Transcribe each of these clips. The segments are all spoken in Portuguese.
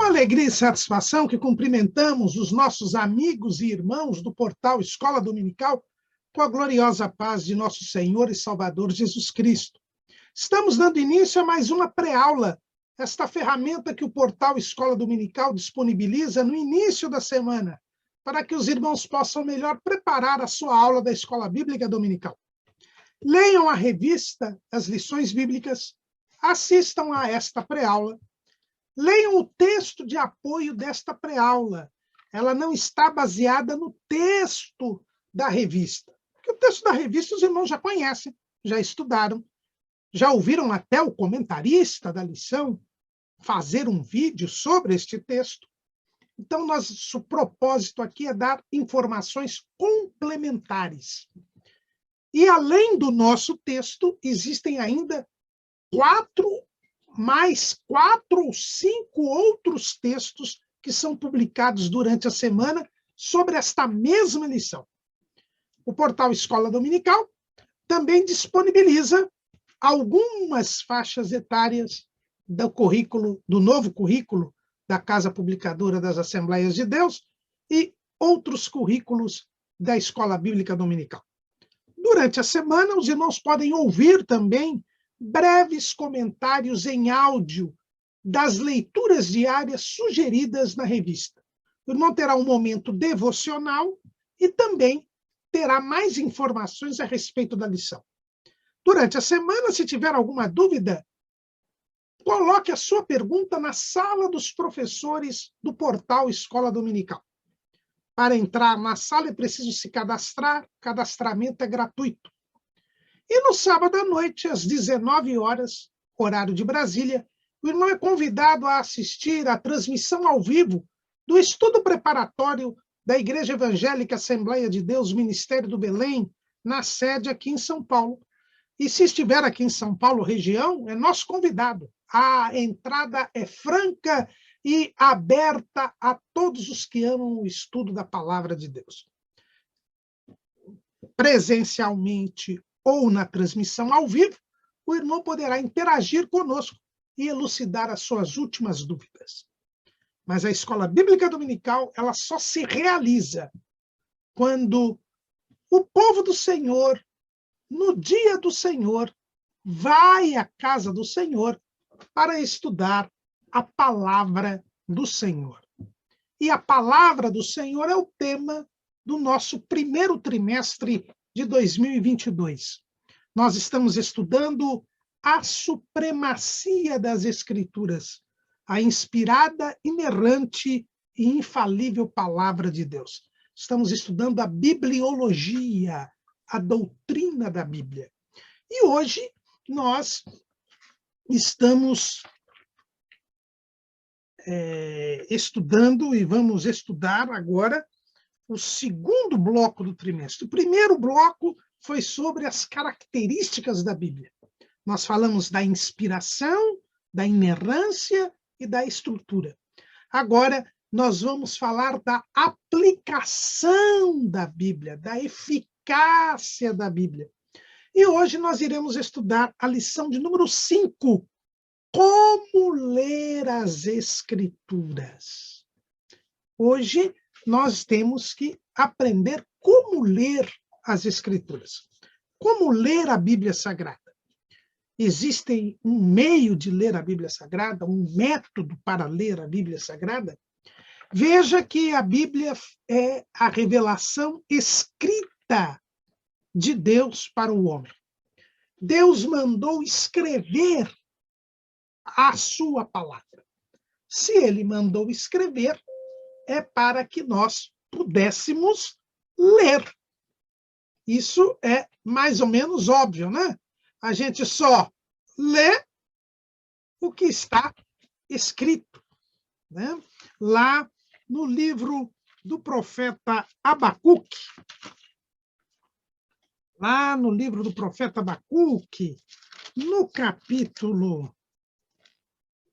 alegria e satisfação que cumprimentamos os nossos amigos e irmãos do portal Escola Dominical com a gloriosa paz de nosso Senhor e Salvador Jesus Cristo. Estamos dando início a mais uma pré-aula, esta ferramenta que o portal Escola Dominical disponibiliza no início da semana, para que os irmãos possam melhor preparar a sua aula da Escola Bíblica Dominical. Leiam a revista, as lições bíblicas, assistam a esta pré-aula, leiam o texto de apoio desta pré-aula. Ela não está baseada no texto da revista, porque o texto da revista os irmãos já conhecem, já estudaram, já ouviram até o comentarista da lição fazer um vídeo sobre este texto. Então, nosso propósito aqui é dar informações complementares. E, além do nosso texto, existem ainda mais quatro ou cinco outros textos que são publicados durante a semana sobre esta mesma lição. O portal Escola Dominical também disponibiliza algumas faixas etárias do novo currículo da Casa Publicadora das Assembleias de Deus e outros currículos da Escola Bíblica Dominical. Durante a semana, os irmãos podem ouvir também breves comentários em áudio das leituras diárias sugeridas na revista. O irmão terá um momento devocional e também terá mais informações a respeito da lição. Durante a semana, se tiver alguma dúvida, coloque a sua pergunta na sala dos professores do portal Escola Dominical. Para entrar na sala é preciso se cadastrar, o cadastramento é gratuito. E no sábado à noite, às 19 horas, horário de Brasília, o irmão é convidado a assistir à transmissão ao vivo do estudo preparatório da Igreja Evangélica Assembleia de Deus, Ministério do Belém, na sede aqui em São Paulo. E se estiver aqui em São Paulo, região, é nosso convidado. A entrada é franca e aberta a todos os que amam o estudo da Palavra de Deus. Presencialmente ou na transmissão ao vivo, o irmão poderá interagir conosco e elucidar as suas últimas dúvidas. Mas a Escola Bíblica Dominical, ela só se realiza quando o povo do Senhor, no dia do Senhor, vai à casa do Senhor para estudar a palavra do Senhor. E a palavra do Senhor é o tema do nosso primeiro trimestre de 2022. Nós estamos estudando a supremacia das Escrituras, a inspirada, inerrante e infalível palavra de Deus. Estamos estudando a bibliologia, a doutrina da Bíblia. E hoje nós estamos estudando e vamos estudar agora o segundo bloco do trimestre. O primeiro bloco foi sobre as características da Bíblia. Nós falamos da inspiração, da inerrância e da estrutura. Agora, nós vamos falar da aplicação da Bíblia, da eficácia da Bíblia. E hoje nós iremos estudar a lição de número 5, como ler as Escrituras. Hoje nós temos que aprender como ler as Escrituras. Como ler a Bíblia Sagrada. Existe um meio de ler a Bíblia Sagrada, um método para ler a Bíblia Sagrada? Veja que a Bíblia é a revelação escrita de Deus para o homem. Deus mandou escrever a sua palavra. Se ele mandou escrever, é para que nós pudéssemos ler. Isso é mais ou menos óbvio, né? A gente só lê o que está escrito, né? Lá no livro do profeta Abacuque, no capítulo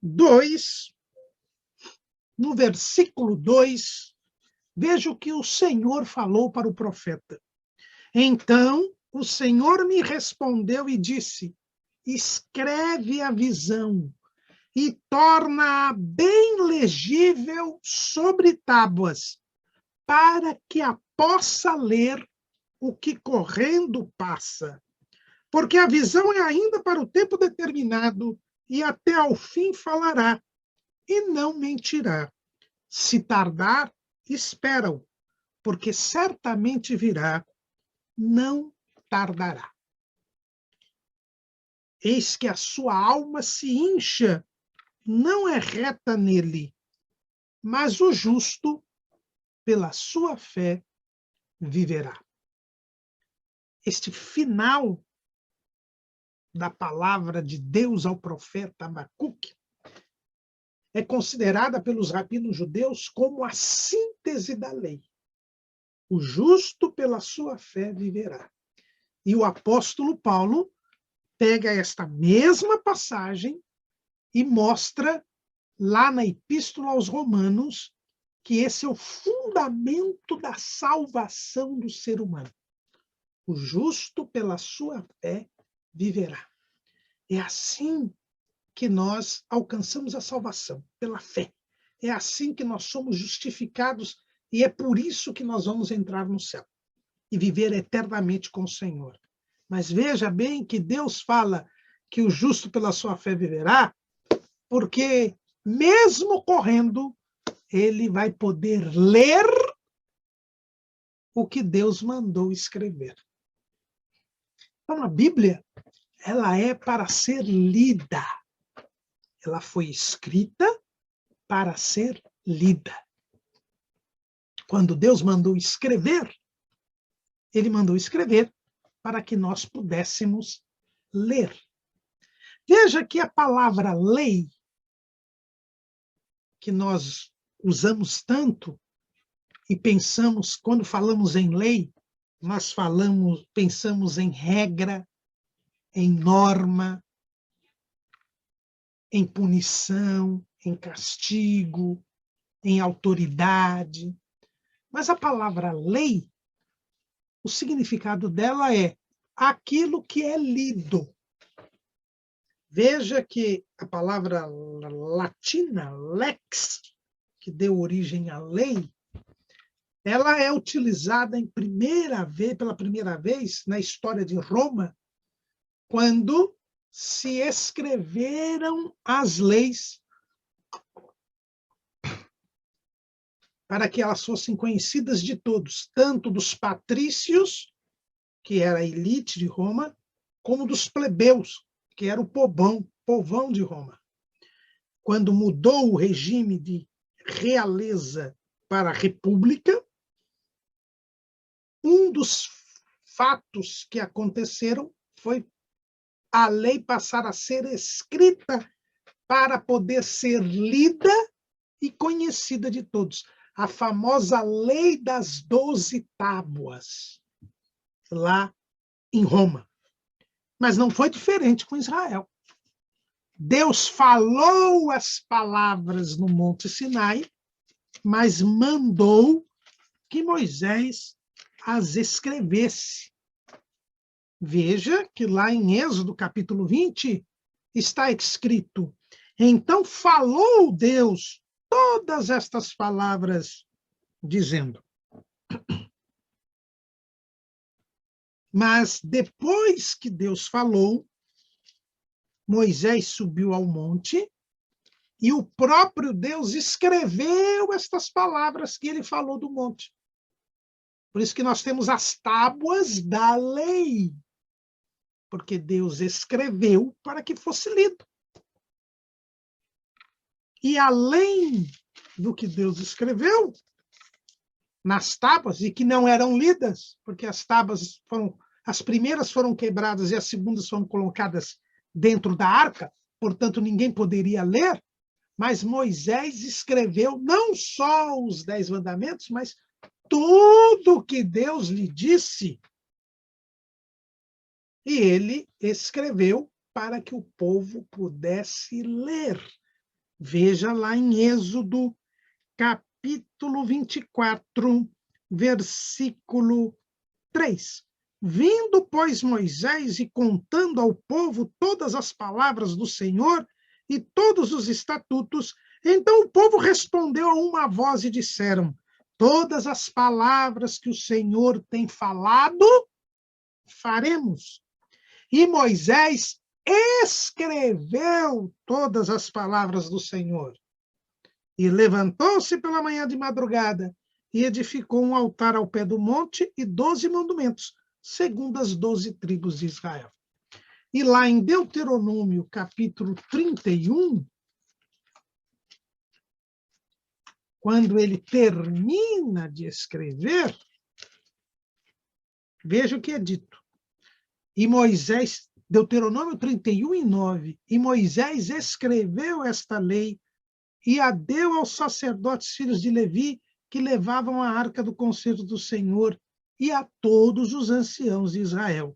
2, no versículo 2, veja o que o Senhor falou para o profeta. Então, o Senhor me respondeu e disse: escreve a visão e torna bem legível sobre tábuas, para que a possa ler o que correndo passa. Porque a visão é ainda para o tempo determinado, e até ao fim falará, e não mentirá. Se tardar, espera-o, porque certamente virá, não tardará. Eis que a sua alma se incha, não é reta nele, mas o justo, pela sua fé, viverá. Este final da palavra de Deus ao profeta Abacuque é considerada pelos rabinos judeus como a síntese da lei. O justo pela sua fé viverá. E o apóstolo Paulo pega esta mesma passagem e mostra lá na Epístola aos Romanos que esse é o fundamento da salvação do ser humano. O justo pela sua fé viverá. É assim que nós alcançamos a salvação, pela fé. É assim que nós somos justificados e é por isso que nós vamos entrar no céu e viver eternamente com o Senhor. Mas veja bem que Deus fala que o justo pela sua fé viverá, porque mesmo correndo, ele vai poder ler o que Deus mandou escrever. Então, a Bíblia, ela é para ser lida. Ela foi escrita para ser lida. Quando Deus mandou escrever, ele mandou escrever para que nós pudéssemos ler. Veja que a palavra lei, que nós usamos tanto e pensamos, quando falamos em lei, nós pensamos em regra, em norma, em punição, em castigo, em autoridade. Mas a palavra lei, o significado dela é aquilo que é lido. Veja que a palavra latina, lex, que deu origem à lei, ela é utilizada pela primeira vez na história de Roma, quando se escreveram as leis para que elas fossem conhecidas de todos, tanto dos patrícios, que era a elite de Roma, como dos plebeus, que era o povão de Roma. Quando mudou o regime de realeza para a república, um dos fatos que aconteceram foi a lei passar a ser escrita para poder ser lida e conhecida de todos. A famosa Lei das 12 Tábuas, lá em Roma. Mas não foi diferente com Israel. Deus falou as palavras no Monte Sinai, mas mandou que Moisés as escrevesse. Veja que lá em Êxodo, capítulo 20, está escrito: então falou Deus todas estas palavras, dizendo. Mas depois que Deus falou, Moisés subiu ao monte e o próprio Deus escreveu estas palavras que ele falou do monte. Por isso que nós temos as tábuas da lei, porque Deus escreveu para que fosse lido. E além do que Deus escreveu nas tábuas, e que não eram lidas, porque as primeiras foram quebradas e as segundas foram colocadas dentro da arca, portanto ninguém poderia ler, mas Moisés escreveu não só os 10 mandamentos, mas tudo o que Deus lhe disse. E ele escreveu para que o povo pudesse ler. Veja lá em Êxodo, capítulo 24, versículo 3. Vindo, pois, Moisés e contando ao povo todas as palavras do Senhor, e todos os estatutos. Então o povo respondeu a uma voz e disseram: todas as palavras que o Senhor tem falado, faremos. E Moisés escreveu todas as palavras do Senhor. E levantou-se pela manhã de madrugada e edificou um altar ao pé do monte e 12 monumentos, segundo as 12 tribos de Israel. E lá em Deuteronômio, capítulo 31, quando ele termina de escrever, veja o que é dito. E Moisés, Deuteronômio 31:9, e Moisés escreveu esta lei e a deu aos sacerdotes filhos de Levi, que levavam a arca do concerto do Senhor, e a todos os anciãos de Israel.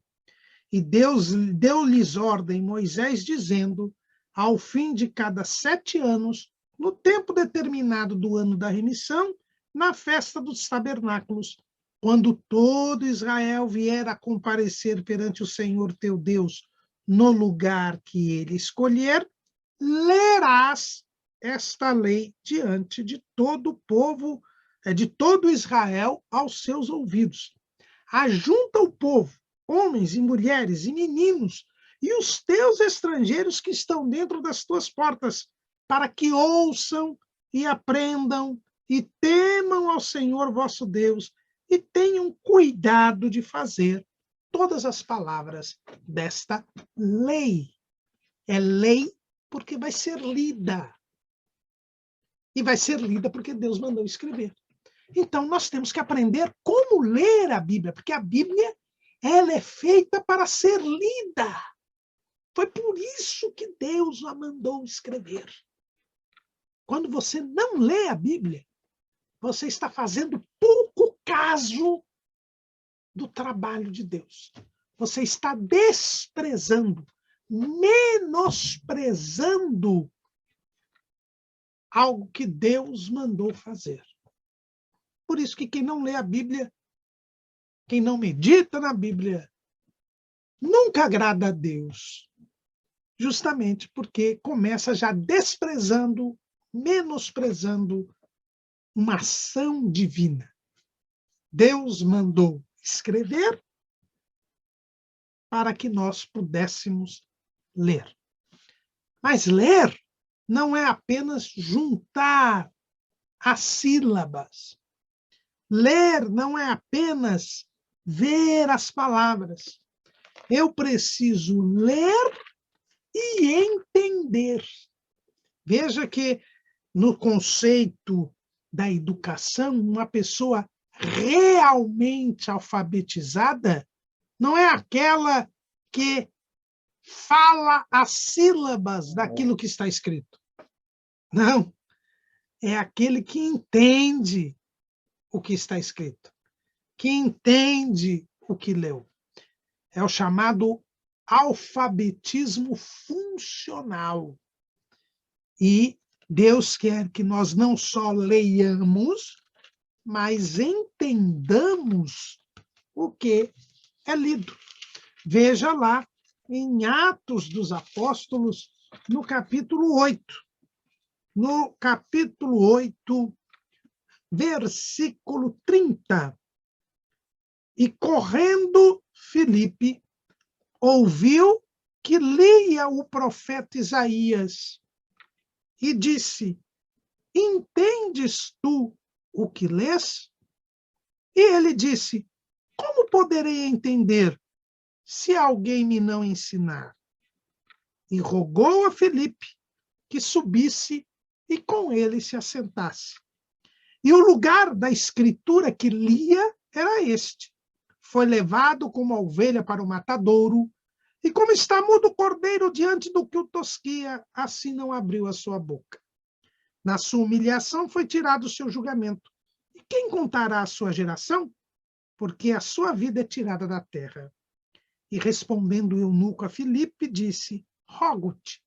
E Deus deu-lhes ordem, Moisés, dizendo: ao fim de cada 7 anos, no tempo determinado do ano da remissão, na festa dos tabernáculos, quando todo Israel vier a comparecer perante o Senhor teu Deus, no lugar que ele escolher, lerás esta lei diante de todo o povo, de todo Israel, aos seus ouvidos. Ajunta o povo, homens e mulheres e meninos, e os teus estrangeiros que estão dentro das tuas portas, para que ouçam e aprendam e temam ao Senhor vosso Deus e tenham cuidado de fazer todas as palavras desta lei. É lei porque vai ser lida. E vai ser lida porque Deus mandou escrever. Então, nós temos que aprender como ler a Bíblia, porque a Bíblia ela é feita para ser lida. Foi por isso que Deus a mandou escrever. Quando você não lê a Bíblia, você está fazendo pouco caso do trabalho de Deus. Você está desprezando, menosprezando algo que Deus mandou fazer. Por isso que quem não lê a Bíblia, quem não medita na Bíblia, nunca agrada a Deus. Justamente porque começa já desprezando, menosprezando uma ação divina. Deus mandou escrever para que nós pudéssemos ler. Mas ler não é apenas juntar as sílabas. Ler não é apenas ver as palavras. Eu preciso ler e entender. Veja que no conceito da educação, uma pessoa realmente alfabetizada não é aquela que fala as sílabas daquilo que está escrito. Não. É aquele que entende o que está escrito, que entende o que leu. É o chamado alfabetismo funcional. E Deus quer que nós não só leiamos, mas entendamos o que é lido. Veja lá em Atos dos Apóstolos, no capítulo 8. No capítulo 8, versículo 30. E correndo Filipe, ouviu que lia o profeta Isaías e disse: entendes tu o que lês? E ele disse: como poderei entender se alguém me não ensinar? E rogou a Filipe que subisse e com ele se assentasse. E o lugar da escritura que lia era este. Foi levado como a ovelha para o matadouro, e como está mudo o cordeiro diante do que o tosquia, assim não abriu a sua boca. Na sua humilhação foi tirado o seu julgamento. E quem contará a sua geração? Porque a sua vida é tirada da terra. E respondendo o eunuco a Filipe, disse: rogo-te,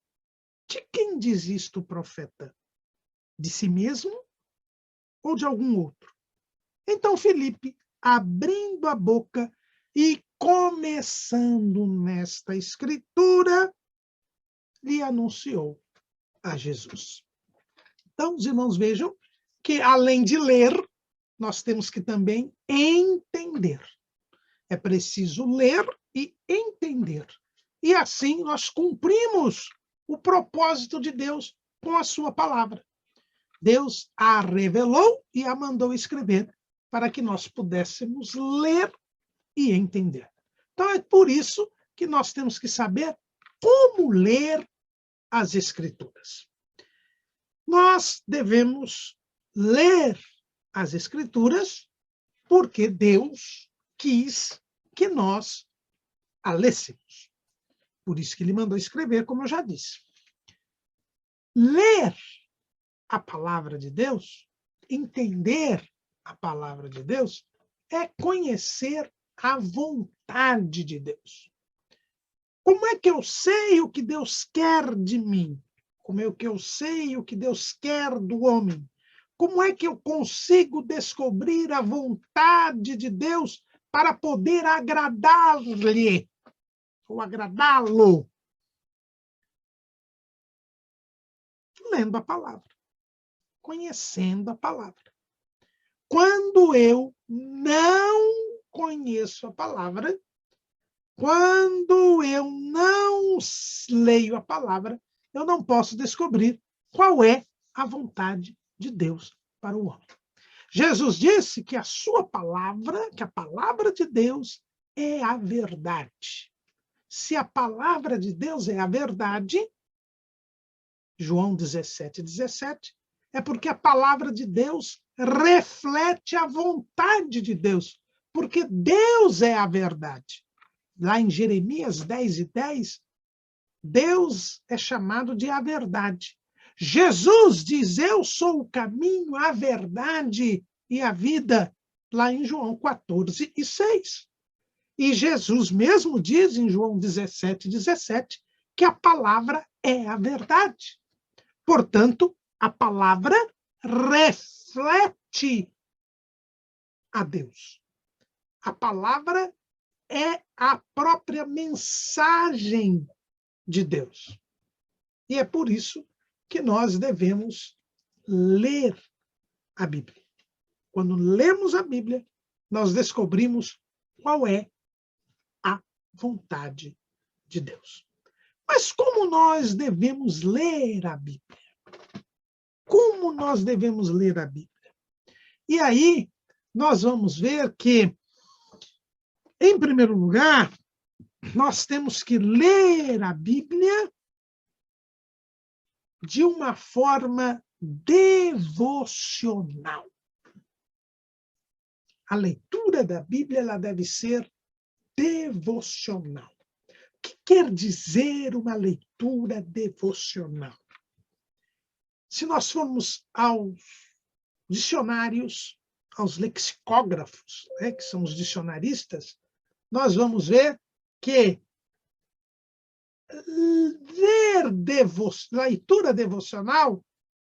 de quem diz isto o profeta? De si mesmo ou de algum outro? Então Filipe, abrindo a boca e começando nesta escritura, lhe anunciou a Jesus. Então, os irmãos vejam que, além de ler, nós temos que também entender. É preciso ler e entender. E assim nós cumprimos o propósito de Deus com a sua palavra. Deus a revelou e a mandou escrever para que nós pudéssemos ler e entender. Então é por isso que nós temos que saber como ler as Escrituras. Nós devemos ler as Escrituras porque Deus quis que nós a lêssemos. Por isso que ele mandou escrever, como eu já disse. Ler a palavra de Deus, entender a palavra de Deus, é conhecer a vontade de Deus. Como é que eu sei o que Deus quer de mim? Como é que eu sei o que Deus quer do homem? Como é que eu consigo descobrir a vontade de Deus para poder agradar-lhe ou agradá-lo? Lendo a palavra, conhecendo a palavra. Quando eu não conheço a palavra, quando eu não leio a palavra, eu não posso descobrir qual é a vontade de Deus para o homem. Jesus disse que a sua palavra, que a palavra de Deus é a verdade. Se a palavra de Deus é a verdade, João 17:17, é porque a palavra de Deus reflete a vontade de Deus, porque Deus é a verdade. Lá em Jeremias 10:10, Deus é chamado de a verdade. Jesus diz, eu sou o caminho, a verdade e a vida, lá em João 14:6. E Jesus mesmo diz em João 17:17 que a palavra é a verdade. Portanto, a palavra reflete a Deus. A palavra é a própria mensagem de Deus. E é por isso que nós devemos ler a Bíblia. Quando lemos a Bíblia, nós descobrimos qual é a vontade de Deus. Mas como nós devemos ler a Bíblia? Como nós devemos ler a Bíblia? E aí, nós vamos ver que, em primeiro lugar, nós temos que ler a Bíblia de uma forma devocional. A leitura da Bíblia ela deve ser devocional. O que quer dizer uma leitura devocional? Se nós formos aos dicionários, aos lexicógrafos, né, que são os dicionaristas, nós vamos ver que leitura devocional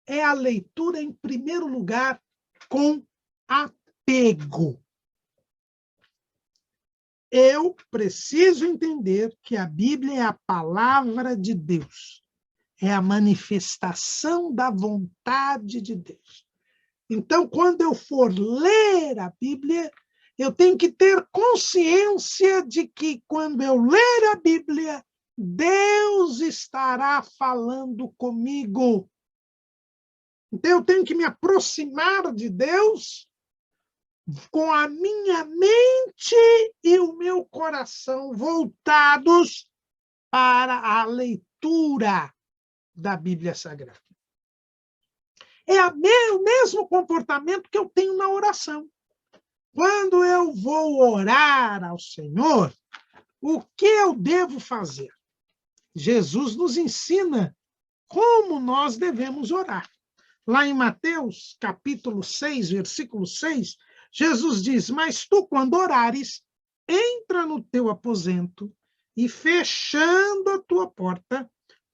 é a leitura, em primeiro lugar, com apego. Eu preciso entender que a Bíblia é a palavra de Deus. É a manifestação da vontade de Deus. Então, quando eu for ler a Bíblia, eu tenho que ter consciência de que, quando eu ler a Bíblia, Deus estará falando comigo. Então, eu tenho que me aproximar de Deus com a minha mente e o meu coração voltados para a leitura da Bíblia Sagrada. É o mesmo comportamento que eu tenho na oração. Quando eu vou orar ao Senhor, o que eu devo fazer? Jesus nos ensina como nós devemos orar. Lá em Mateus, capítulo 6, versículo 6, Jesus diz, mas tu, quando orares, entra no teu aposento e, fechando a tua porta,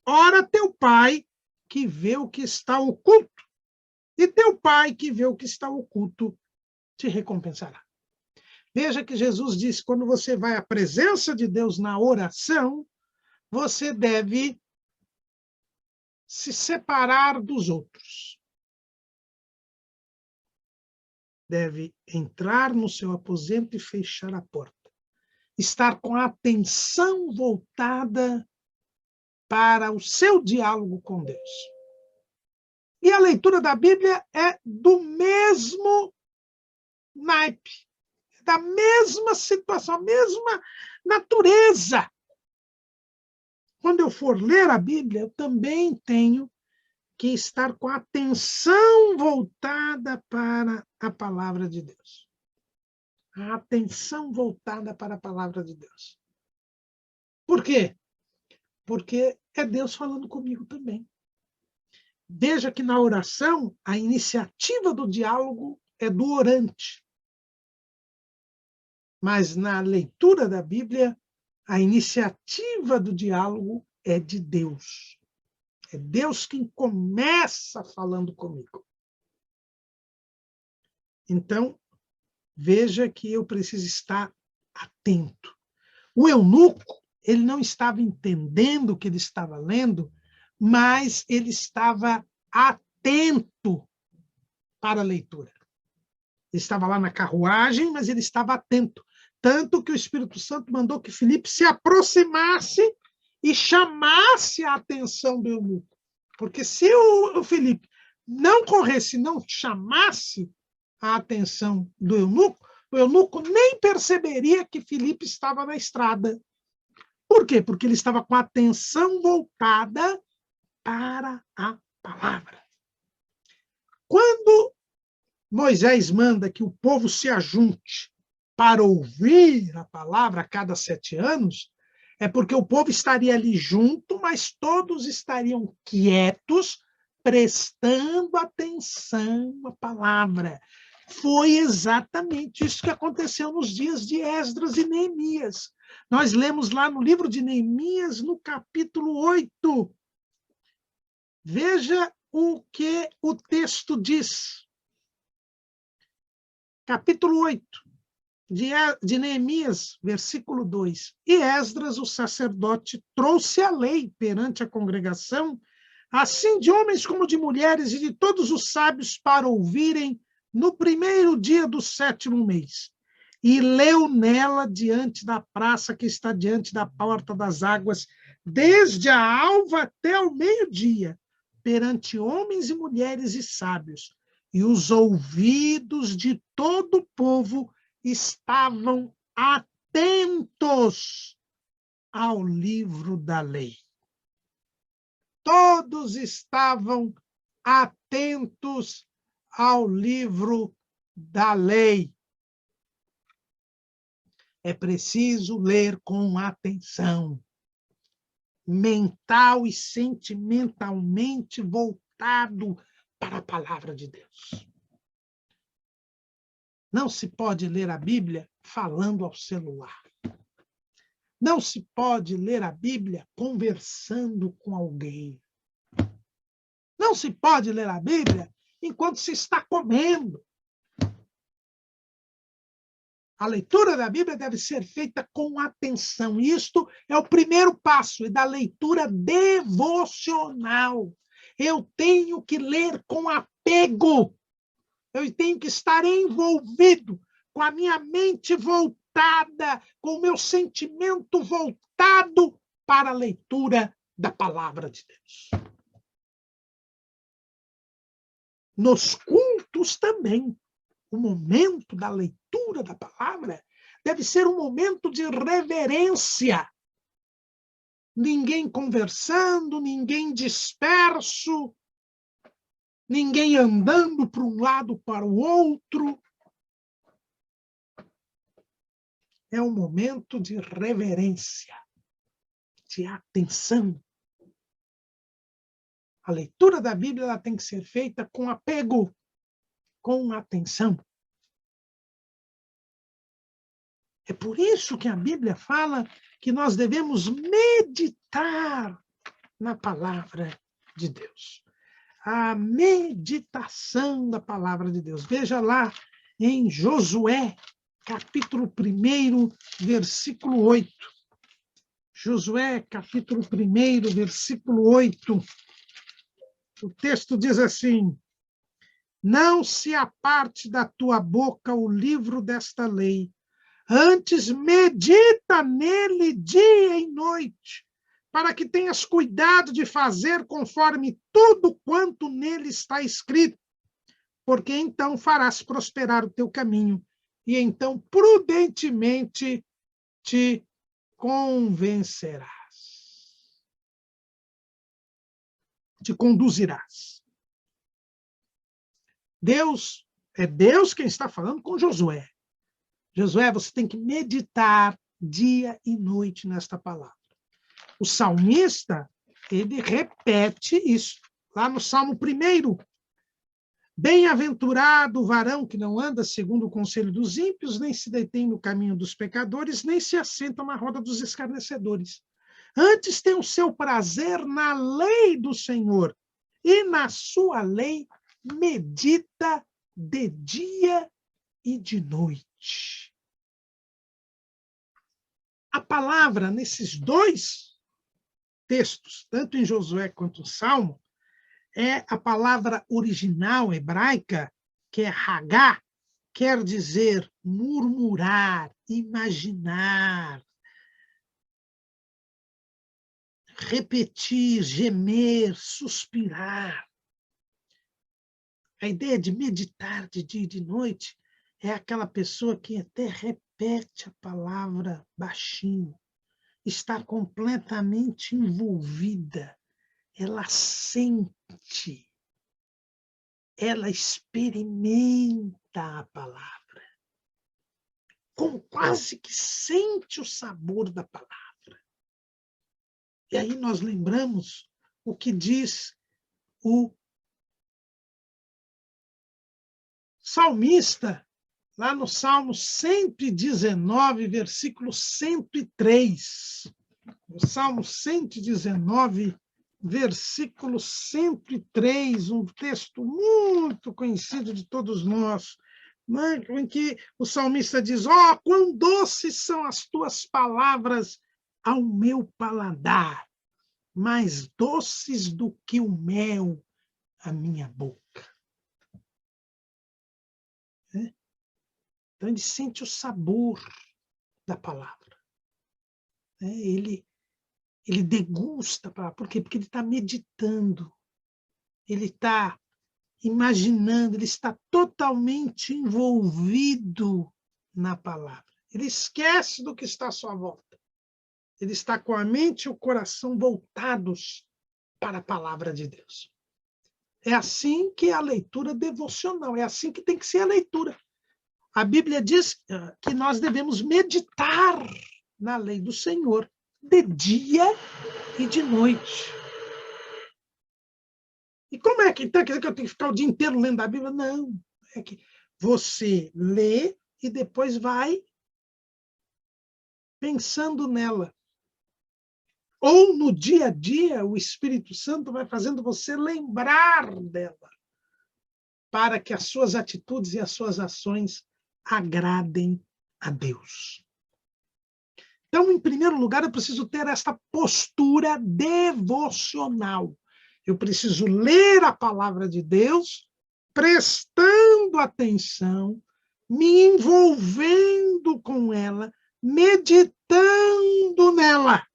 ora teu Pai, que vê o que está oculto, e teu Pai, que vê o que está oculto, te recompensará. Veja que Jesus disse, quando você vai à presença de Deus na oração, você deve se separar dos outros. Deve entrar no seu aposento e fechar a porta. Estar com a atenção voltada para o seu diálogo com Deus. E a leitura da Bíblia é do mesmo naipe, da mesma situação, a mesma natureza. Quando eu for ler a Bíblia, eu também tenho que estar com a atenção voltada para a palavra de Deus. A atenção voltada para a palavra de Deus. Por quê? Porque é Deus falando comigo também. Veja que na oração, a iniciativa do diálogo é do orante. Mas na leitura da Bíblia, a iniciativa do diálogo é de Deus. É Deus quem começa falando comigo. Então, veja que eu preciso estar atento. O eunuco, ele não estava entendendo o que ele estava lendo, mas ele estava atento para a leitura. Ele estava lá na carruagem, mas ele estava atento. Tanto que o Espírito Santo mandou que Filipe se aproximasse e chamasse a atenção do eunuco. Porque se o Filipe não corresse, não chamasse a atenção do eunuco, o eunuco nem perceberia que Filipe estava na estrada. Por quê? Porque ele estava com a atenção voltada para a palavra. Quando Moisés manda que o povo se ajunte para ouvir a palavra a cada 7 anos, é porque o povo estaria ali junto, mas todos estariam quietos, prestando atenção à palavra. Foi exatamente isso que aconteceu nos dias de Esdras e Neemias. Nós lemos lá no livro de Neemias, no capítulo 8. Veja o que o texto diz. Capítulo 8 de Neemias, versículo 2. E Esdras, o sacerdote, trouxe a lei perante a congregação, assim de homens como de mulheres e de todos os sábios, para ouvirem no primeiro dia do 7º mês. E leu nela diante da praça que está diante da porta das águas, desde a alva até o meio-dia, perante homens e mulheres e sábios. E os ouvidos de todo o povo estavam atentos ao livro da lei. Todos estavam atentos ao livro da lei. É preciso ler com atenção, mental e sentimentalmente voltado para a palavra de Deus. Não se pode ler a Bíblia falando ao celular. Não se pode ler a Bíblia conversando com alguém. Não se pode ler a Bíblia enquanto se está comendo. A leitura da Bíblia deve ser feita com atenção. Isto é o primeiro passo, é da leitura devocional. Eu tenho que ler com apego. Eu tenho que estar envolvido, com a minha mente voltada, com o meu sentimento voltado para a leitura da palavra de Deus. Nos cultos também, o momento da leitura da palavra deve ser um momento de reverência. Ninguém conversando, ninguém disperso, ninguém andando para um lado para o outro. É um momento de reverência, de atenção. A leitura da Bíblia ela tem que ser feita com apego, com atenção. É por isso que a Bíblia fala que nós devemos meditar na palavra de Deus. A meditação da palavra de Deus. Veja lá em Josué, capítulo 1, versículo 8. Josué, capítulo 1, versículo 8. O texto diz assim: não se aparte da tua boca o livro desta lei, antes medita nele dia e noite, para que tenhas cuidado de fazer conforme tudo quanto nele está escrito, porque então farás prosperar o teu caminho, e então prudentemente te convencerás, te conduzirás. Deus, é Deus quem está falando com Josué. Josué, você tem que meditar dia e noite nesta palavra. O salmista, ele repete isso, lá no Salmo 1. Bem-aventurado o varão que não anda segundo o conselho dos ímpios, nem se detém no caminho dos pecadores, nem se assenta na roda dos escarnecedores. Antes tem o seu prazer na lei do Senhor, e na sua lei medita de dia e de noite. A palavra, nesses dois textos, tanto em Josué quanto no Salmo, é a palavra original hebraica, que é Hagá, quer dizer murmurar, imaginar, repetir, gemer, suspirar. A ideia de meditar de dia e de noite é aquela pessoa que até repete a palavra baixinho, está completamente envolvida, ela sente, ela experimenta a palavra, como quase que sente o sabor da palavra. E aí nós lembramos o que diz o salmista, lá no Salmo 119, versículo 103. O Salmo 119, versículo 103, um texto muito conhecido de todos nós, em que o salmista diz: ó, quão doces são as tuas palavras ao meu paladar, mais doces do que o mel à minha boca. Então, ele sente o sabor da palavra. Ele degusta a palavra. Por quê? Porque ele está meditando, ele está imaginando, ele está totalmente envolvido na palavra. Ele esquece do que está à sua volta. Ele está com a mente e o coração voltados para a palavra de Deus. É assim que é a leitura devocional, é assim que tem que ser a leitura. A Bíblia diz que nós devemos meditar na lei do Senhor de dia e de noite. E como é que então quer dizer que eu tenho que ficar o dia inteiro lendo a Bíblia? Não, é que você lê e depois vai pensando nela. Ou no dia a dia, o Espírito Santo vai fazendo você lembrar dela, para que as suas atitudes e as suas ações agradem a Deus. Então, em primeiro lugar, eu preciso ter esta postura devocional. Eu preciso ler a palavra de Deus, prestando atenção, me envolvendo com ela, meditando nela.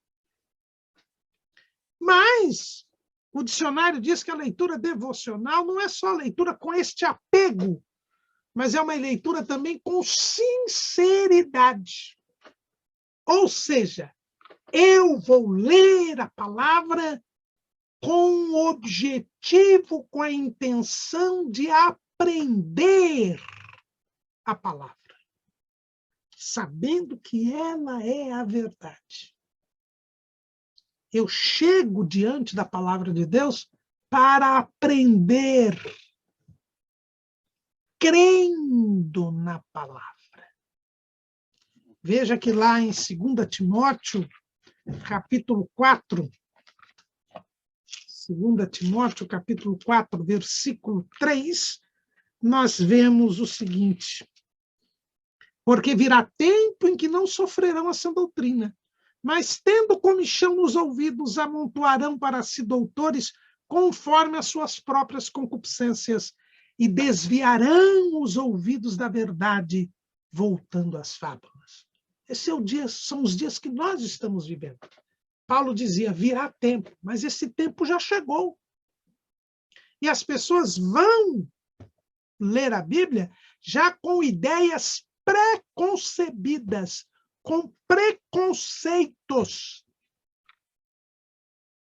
Mas o dicionário diz que a leitura devocional não é só leitura com este apego, mas é uma leitura também com sinceridade. Ou seja, eu vou ler a palavra com o objetivo, com a intenção de aprender a palavra, sabendo que ela é a verdade. Eu chego diante da palavra de Deus para aprender, crendo na palavra. Veja que lá em 2 Timóteo, capítulo 4, 2 Timóteo, capítulo 4, versículo 3, nós vemos o seguinte: porque virá tempo em que não sofrerão a sã doutrina, mas tendo comichão nos ouvidos, amontoarão para si doutores, conforme as suas próprias concupiscências, e desviarão os ouvidos da verdade, voltando às fábulas. Esse é o dia, são os dias que nós estamos vivendo. Paulo dizia, virá tempo, mas esse tempo já chegou. E as pessoas vão ler a Bíblia já com ideias pré-concebidas, com preconceitos.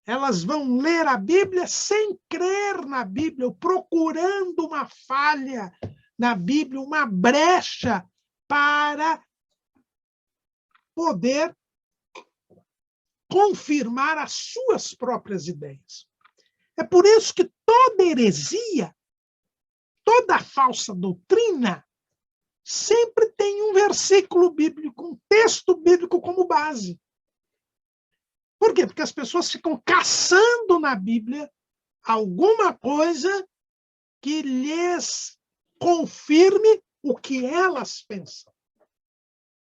Elas vão ler a Bíblia sem crer na Bíblia, procurando uma falha na Bíblia, uma brecha para poder confirmar as suas próprias ideias. É por isso que toda heresia, toda falsa doutrina, sempre tem um versículo bíblico, um texto bíblico como base. Por quê? Porque as pessoas ficam caçando na Bíblia alguma coisa que lhes confirme o que elas pensam.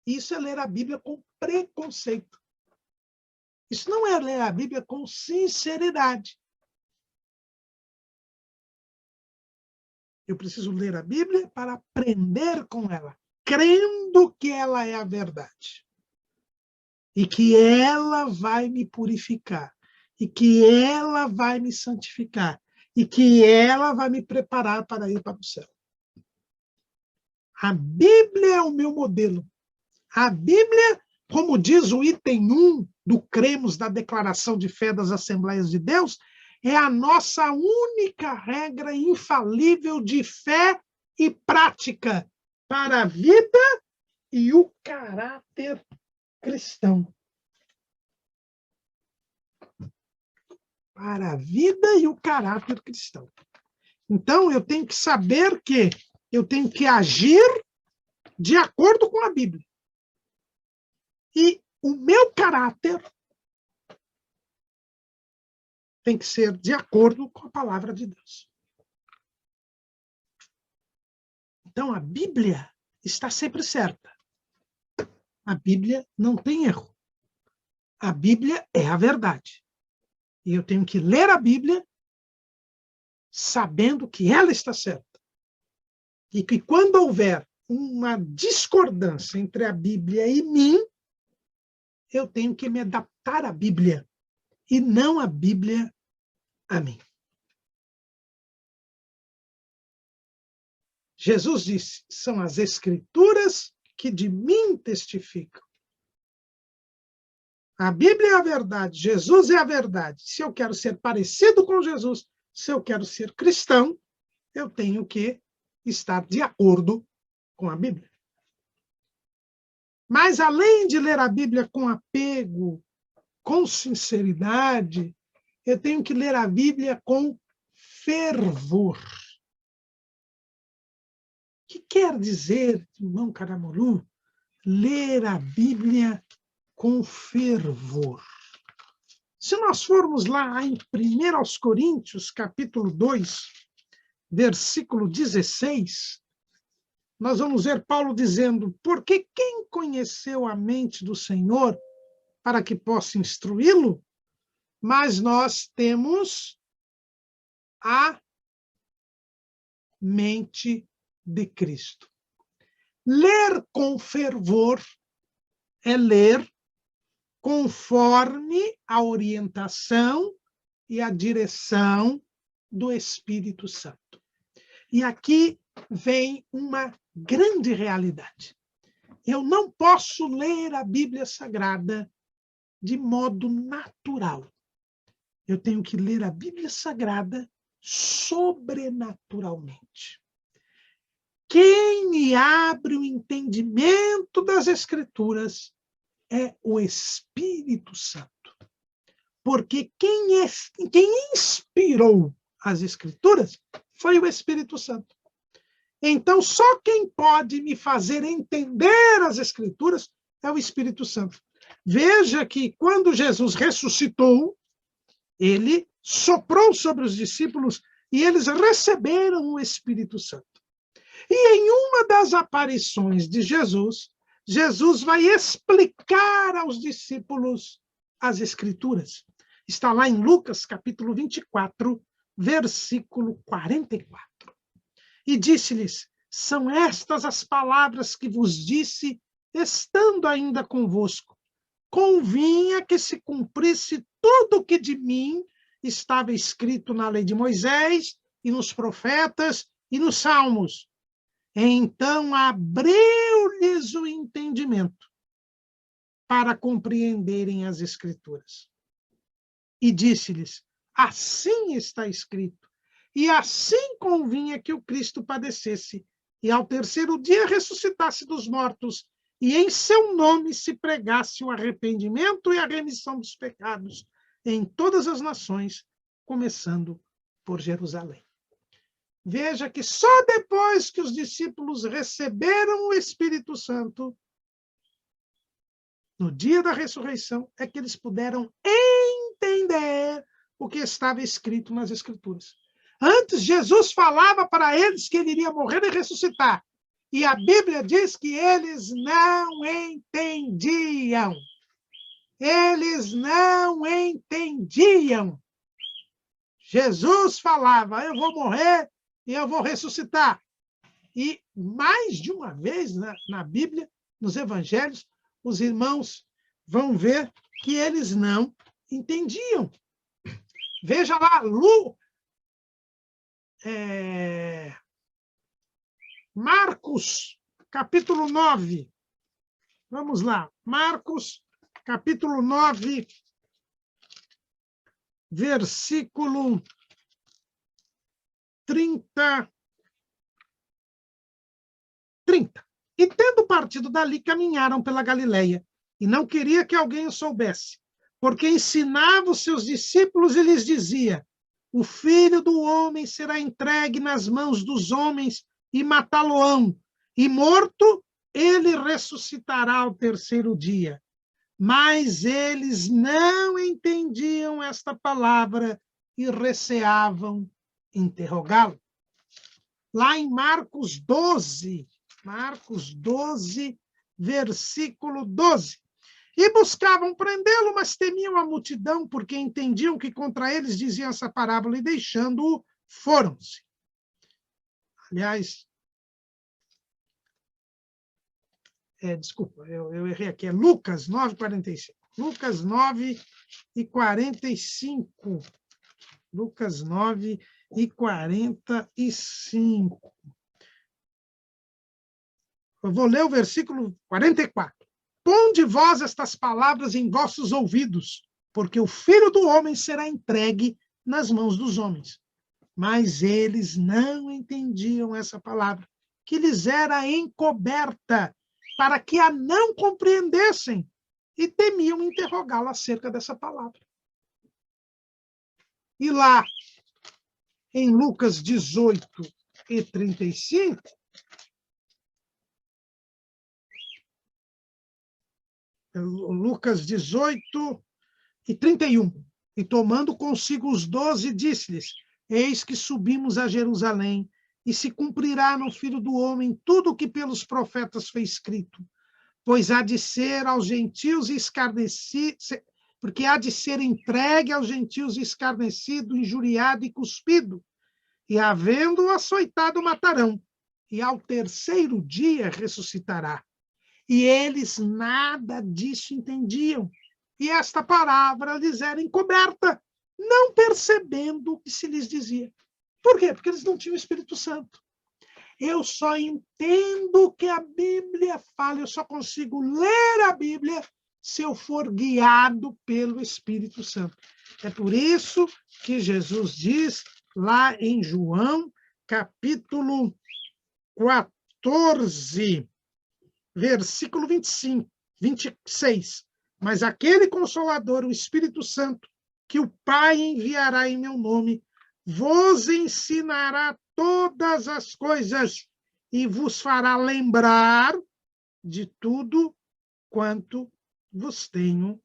Isso é ler a Bíblia com preconceito. Isso não é ler a Bíblia com sinceridade. Eu preciso ler a Bíblia para aprender com ela, crendo que ela é a verdade. E que ela vai me purificar. E que ela vai me santificar. E que ela vai me preparar para ir para o céu. A Bíblia é o meu modelo. A Bíblia, como diz o item 1 do Cremos da Declaração de Fé das Assembleias de Deus, é a nossa única regra infalível de fé e prática para a vida e o caráter cristão. Para a vida e o caráter cristão. Então, eu tenho que saber que eu tenho que agir de acordo com a Bíblia. E o meu caráter tem que ser de acordo com a palavra de Deus. Então, a Bíblia está sempre certa. A Bíblia não tem erro. A Bíblia é a verdade. E eu tenho que ler a Bíblia sabendo que ela está certa. E que quando houver uma discordância entre a Bíblia e mim, eu tenho que me adaptar à Bíblia e não a Bíblia a mim. Jesus disse, são as Escrituras que de mim testificam. A Bíblia é a verdade, Jesus é a verdade. Se eu quero ser parecido com Jesus, se eu quero ser cristão, eu tenho que estar de acordo com a Bíblia. Mas, além de ler a Bíblia com apego, com sinceridade, eu tenho que ler a Bíblia com fervor. O que quer dizer, irmão Caramolu, ler a Bíblia com fervor? Se nós formos lá em 1 Coríntios, capítulo 2, versículo 16, nós vamos ver Paulo dizendo, porque quem conheceu a mente do Senhor para que possa instruí-lo? Mas nós temos a mente de Cristo. Ler com fervor é ler conforme a orientação e a direção do Espírito Santo. E aqui vem uma grande realidade. Eu não posso ler a Bíblia Sagrada de modo natural. Eu tenho que ler a Bíblia Sagrada sobrenaturalmente. Quem me abre o entendimento das Escrituras é o Espírito Santo. Porque quem inspirou as Escrituras foi o Espírito Santo. Então, só quem pode me fazer entender as Escrituras é o Espírito Santo. Veja que quando Jesus ressuscitou, ele soprou sobre os discípulos e eles receberam o Espírito Santo. E em uma das aparições de Jesus, Jesus vai explicar aos discípulos as Escrituras. Está lá em Lucas, capítulo 24, versículo 44. E disse-lhes: são estas as palavras que vos disse, estando ainda convosco. Convinha que se cumprisse tudo o que de mim estava escrito na lei de Moisés, e nos profetas, e nos salmos. Então abriu-lhes o entendimento para compreenderem as Escrituras. E disse-lhes: assim está escrito, e assim convinha que o Cristo padecesse, e ao terceiro dia ressuscitasse dos mortos, e em seu nome se pregasse o arrependimento e a remissão dos pecados em todas as nações, começando por Jerusalém. Veja que só depois que os discípulos receberam o Espírito Santo, no dia da ressurreição, é que eles puderam entender o que estava escrito nas Escrituras. Antes, Jesus falava para eles que ele iria morrer e ressuscitar. E a Bíblia diz que eles não entendiam. Eles não entendiam. Jesus falava: eu vou morrer e eu vou ressuscitar. E mais de uma vez na Bíblia, nos evangelhos, os irmãos vão ver que eles não entendiam. Veja lá, Marcos, capítulo 9. Vamos lá. Marcos, capítulo 9, versículo 30. E tendo partido dali, caminharam pela Galileia, e não queria que alguém o soubesse, porque ensinava os seus discípulos e lhes dizia: o Filho do Homem será entregue nas mãos dos homens e matá-lo-ão, e morto, ele ressuscitará ao terceiro dia. Mas eles não entendiam esta palavra e receavam interrogá-lo. Lá em Marcos 12, versículo 12. E buscavam prendê-lo, mas temiam a multidão, porque entendiam que contra eles diziam essa parábola, e deixando-o, foram-se. Aliás, desculpa, eu errei aqui, é Lucas 9:45. Lucas 9:45. Lucas 9:45. Eu vou ler o versículo 44. Ponde vós estas palavras em vossos ouvidos, porque o Filho do Homem será entregue nas mãos dos homens. Mas eles não entendiam essa palavra, que lhes era encoberta, para que a não compreendessem, e temiam interrogá-lo acerca dessa palavra. E lá, em Lucas 18:35, Lucas 18:31, e tomando consigo os 12, disse-lhes: eis que subimos a Jerusalém, e se cumprirá no Filho do Homem tudo o que pelos profetas foi escrito, pois há de ser aos gentios escarnecido, porque há de ser entregue aos gentios escarnecido, injuriado e cuspido, e havendo-o açoitado matarão, e ao terceiro dia ressuscitará. E eles nada disso entendiam. E esta palavra lhes era encoberta, não percebendo o que se lhes dizia. Por quê? Porque eles não tinham o Espírito Santo. Eu só entendo o que a Bíblia fala, eu só consigo ler a Bíblia se eu for guiado pelo Espírito Santo. É por isso que Jesus diz lá em João, capítulo 14, versículo 26. Mas aquele Consolador, o Espírito Santo, que o Pai enviará em meu nome, vos ensinará todas as coisas e vos fará lembrar de tudo quanto vos tenho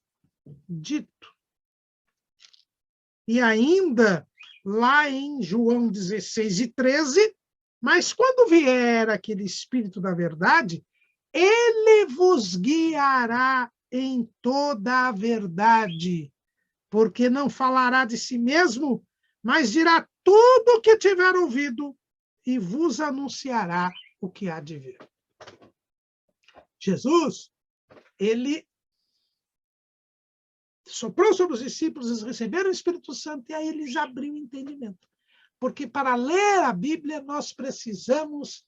dito. E ainda, lá em João 16:13, mas quando vier aquele Espírito da verdade, ele vos guiará em toda a verdade, porque não falará de si mesmo, mas dirá tudo o que tiver ouvido e vos anunciará o que há de vir. Jesus, ele soprou sobre os discípulos, eles receberam o Espírito Santo e aí eles abriram o entendimento. Porque para ler a Bíblia nós precisamos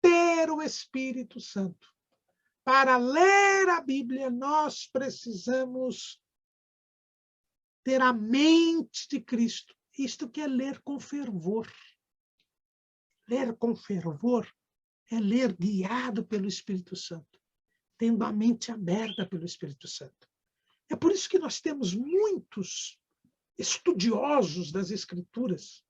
ter o Espírito Santo. Para ler a Bíblia nós precisamos ter a mente de Cristo. Isto que é ler com fervor. Ler com fervor é ler guiado pelo Espírito Santo, tendo a mente aberta pelo Espírito Santo. É por isso que nós temos muitos estudiosos das Escrituras,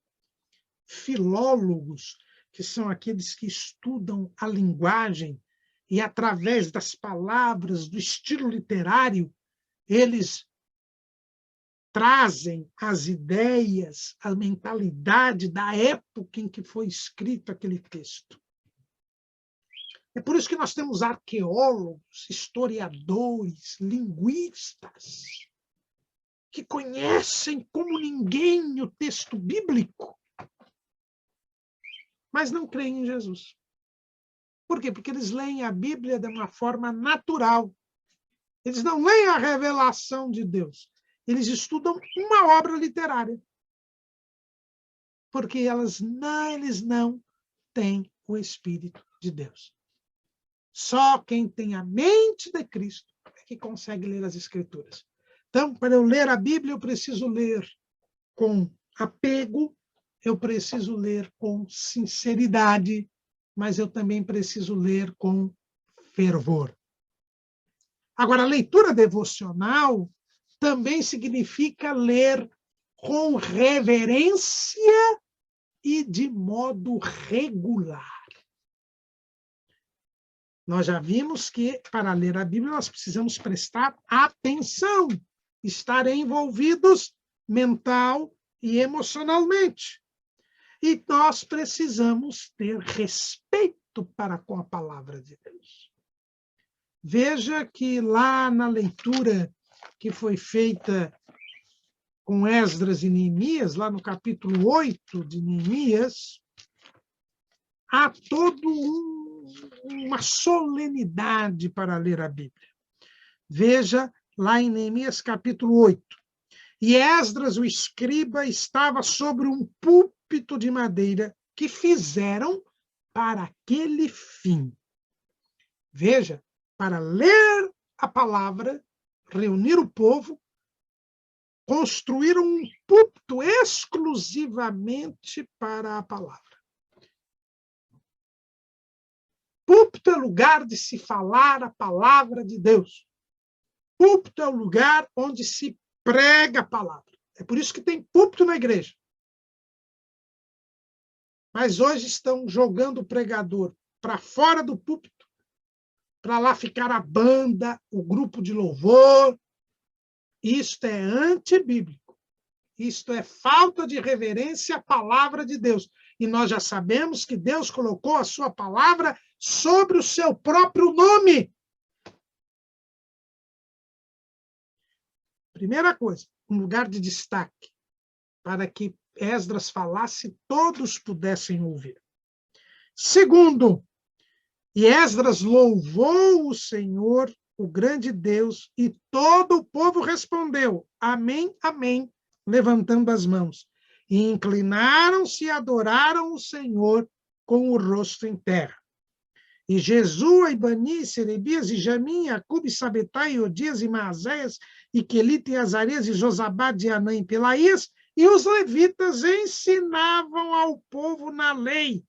filólogos, que são aqueles que estudam a linguagem e, através das palavras, do estilo literário, eles trazem as ideias, a mentalidade da época em que foi escrito aquele texto. É por isso que nós temos arqueólogos, historiadores, linguistas, que conhecem como ninguém o texto bíblico, mas não creem em Jesus. Por quê? Porque eles leem a Bíblia de uma forma natural. Eles não leem a revelação de Deus. Eles estudam uma obra literária. Porque eles não têm o Espírito de Deus. Só quem tem a mente de Cristo é que consegue ler as Escrituras. Então, para eu ler a Bíblia, eu preciso ler com apego, eu preciso ler com sinceridade, mas eu também preciso ler com fervor. Agora, a leitura devocional também significa ler com reverência e de modo regular. Nós já vimos que, para ler a Bíblia, nós precisamos prestar atenção, estar envolvidos mental e emocionalmente. E nós precisamos ter respeito para com a palavra de Deus. Veja que lá na leitura que foi feita com Esdras e Neemias, lá no capítulo 8 de Neemias, há toda uma solenidade para ler a Bíblia. Veja lá em Neemias capítulo 8. E Esdras, o escriba, estava sobre um púlpito de madeira que fizeram para aquele fim. Veja, para ler a palavra, reunir o povo, construíram um púlpito exclusivamente para a palavra. Púlpito é lugar de se falar a palavra de Deus. Púlpito é o lugar onde se prega a palavra. É por isso que tem púlpito na igreja. Mas hoje estão jogando o pregador para fora do púlpito, para lá ficar a banda, o grupo de louvor. Isto é antibíblico. Isto é falta de reverência à palavra de Deus. E nós já sabemos que Deus colocou a sua palavra sobre o seu próprio nome. Primeira coisa, um lugar de destaque, para que Esdras falasse, todos pudessem ouvir. Segundo, e Esdras louvou o Senhor, o grande Deus, e todo o povo respondeu, amém, amém, levantando as mãos. E inclinaram-se e adoraram o Senhor com o rosto em terra. E Jesua, e Bani, Serebias, e Jamim, e Acube, e Sabetai, e Odias, e Maazéias, e Quelita, e Azarias, e Josabade, e Anã, e Pelaías, e os levitas ensinavam ao povo na lei,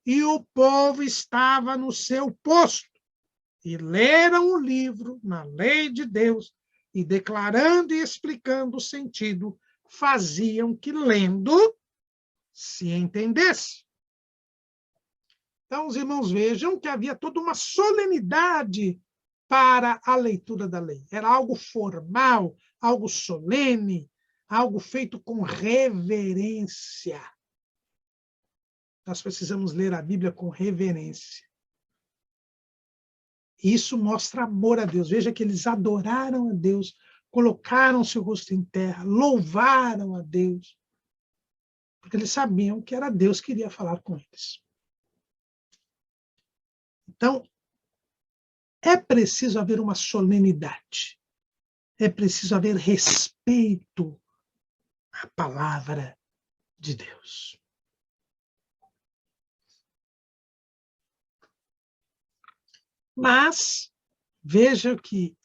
e o povo estava no seu posto, e leram o livro na lei de Deus, e declarando e explicando o sentido, faziam que, lendo, se entendesse. Então, os irmãos vejam que havia toda uma solenidade para a leitura da lei. Era algo formal, algo solene, algo feito com reverência. Nós precisamos ler a Bíblia com reverência. Isso mostra amor a Deus. Veja que eles adoraram a Deus colocaram seu rosto em terra, louvaram a Deus, porque eles sabiam que era Deus que iria falar com eles. Então, é preciso haver uma solenidade, é preciso haver respeito à palavra de Deus. Mas, veja que